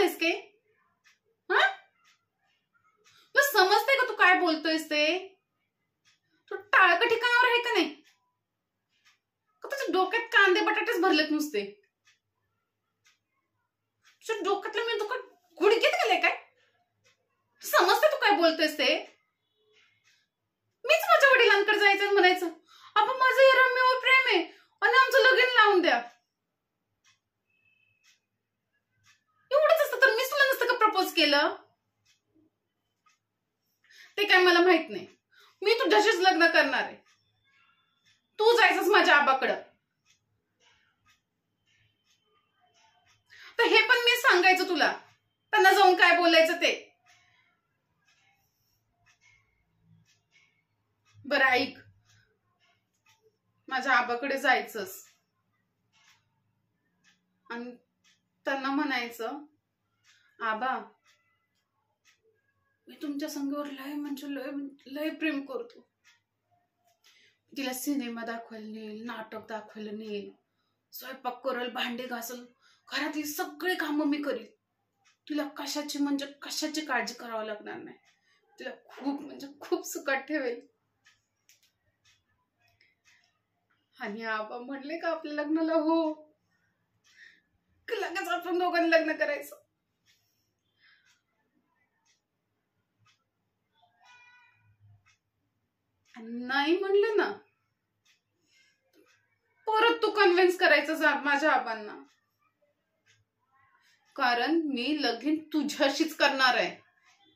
आहेस के? हा, तुला समजते का तू काय बोलतोयस ते? तू टाळकं ठिकाणावर आहे का नाही? का तुझ्या डोक्यात कांदे बटाटेच भरलेत नुसते? तुझ्या डोक्यातलं मी दुकान गुडघ्यात गेले काय? समजते तू काय बोलतोयस ते? मीच माझ्या वडिलांकडे जायचं म्हणायचं, आपण माझं या रम्यावर प्रेम आहे आणि आमचं लगीन लावून द्या. एवढंच असतं तर मीच तुला नसतं का प्रपोज केलं? ते काय मला माहित नाही. मी तुझ्याशीच लग्न करणार आहे. तू जायचंस माझ्या आबाकडं. तर हे पण मी सांगायचं तुला, त्यांना जाऊन काय बोलायचं ते. बरं ऐक, माझ्या आबाकडे जायचंस आणि त्यांना म्हणायचं, आबा मी तुमच्या संगीवर लय म्हणजे लय प्रेम करतो. तिला सिनेमा दाखवायला नेईल, नाटक दाखवायला नेईल, स्वयंपाक करेल, भांडे घासल, घरातली सगळी कामं मी करील. तिला कशाची म्हणजे कशाची काळजी करावं लागणार नाही. तिला खूप म्हणजे खूप सुखात ठेवेल. आणि आबा म्हणले का आपल्या लग्नाला हो, लगेच आपण दोघांनी लग्न करायचं. नाही म्हणले ना, परत तू कन्व्हिन्स करायचं माझ्या आबांना. कारण मी लगीन तुझ्याशीच करणार आहे,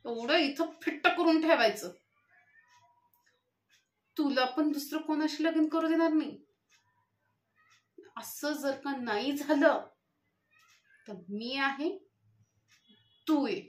एवढं इथं फिट्ट करून ठेवायचं. तुला पण दुसरं कोणाशी लगीन करू देणार नाही. असं जर का नाही झालं तर मी आहे, तू आहे.